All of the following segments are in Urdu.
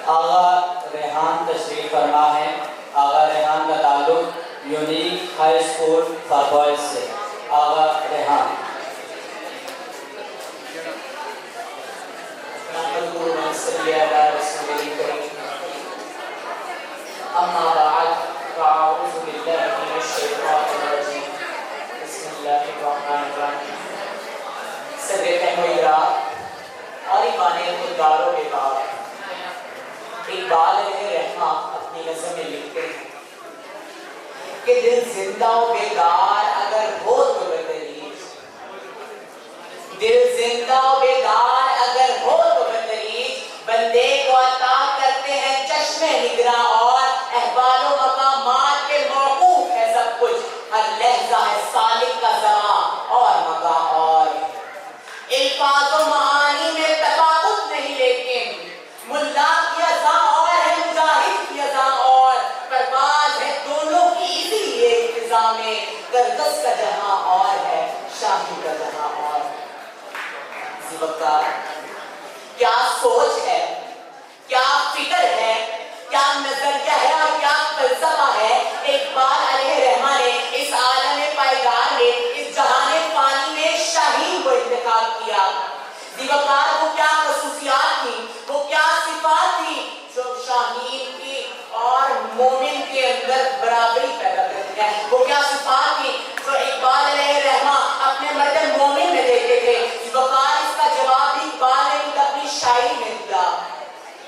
آغا ریحان تشریف فرما ہے۔ آغا ریحان کا تعلق unique high school for boys سے۔ آغا ریحان اما بعد فاعوذ باللہ من الشیطان الرجیم بسم اللہ الرحمن الرحیم۔ صدر تحمیرات اور ایمان خودداروں کے بعد اقبال رحماں اپنی نظم میں لکھتے ہیں کہ دل زندہ و بیدار اگر ہو تو بتدریج، دل زندہ و بیدار اگر ہو تو بتدریج، بندے کو عطا کرتے ہیں چشم نگراں اور احوال و مقامات کے موقوف ہے سب کچھ، ہر لحظہ ہے سالک کا زمان اور مقام اور الفاظ و معانی میں تفاوت نہیں، لیکن ملا کی اذاں اور ہے مجاہد کی اذاں اور پرواز ہے دونوں کی اسی ایک فضا میں، گردش کا جہاں اور ہے شاہی کا جہاں اور۔ اسی وقت کیا سوچ ہے، کیا فکر ہے، کیا نظریہ ہے اور کیا فلسفہ ہے اقبال علیہ رحماں نے اس عالم پائیدار میں، اس جہان فانی میں شاہین کو انتخاب کیا۔ دیوکار کو کیا خصوصیات تھی، وہ کیا صفات تھی جو شاہین کی اور مومن کے اندر برابری پیدا کرتی ہے، وہ کیا صفات تھی جو اقبال علیہ رحماں اپنے مرد مومن میں دیکھتے تھے۔ دیوکار اس کا جواب بھی اقبال نے خود اپنی شاعری میں دیا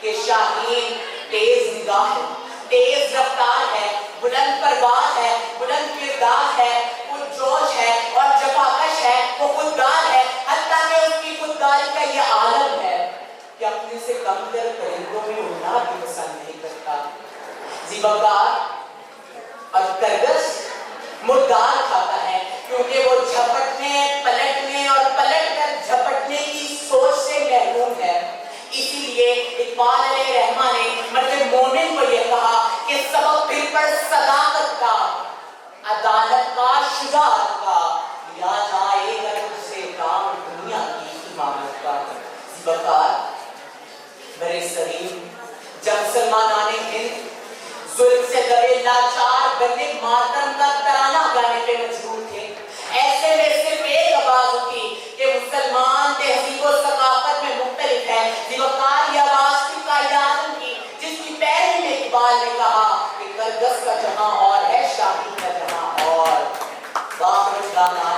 کہ شاہین تیز نگاہ ہے، تیز رفتار ہے، بلند پرواز ہے، بلند کردار ہے، پرجوش ہے اور جفاکش ہے، وہ خوددار ہے، حتیٰ کہ اس کی خودداری کا یہ عالم ہے کہ اپنے سے کم تر پرندوں میں اڑنا بھی پسند نہیں کرتا۔ زیباکار اور ترگس مردار کھاتا ہے کیونکہ وہ جھپٹنے، پلٹنے اور پلٹ کر جھپٹنے کی سوچ سے محروم ہے۔ اسی لیے اقبال علیہ رحماں نے مرد مومن کو یہ کہا کہ سبق پھر پر صداقت کا، عدالت کا، شجاعت کا لیا جائے گا تجھ سے کام دنیا کی امامت کا۔ زیباکار برے صغیر جب مسلمانان ہند ظلم سے دبے لاچار بندے ماتم کا ترانہ گانے پہ مجبور تھے، ایسے میں صرف ایک آواز اٹھی کہ مسلمان تہذیب و ثقافت میں مختلف ہے۔ زیباکار یہ آواز تھی قائد اعظم کی، جس کی پیروی میں اقبال نے کہا کہ ترگس کا جہاں اور ہے شاہی کا جہاں اور۔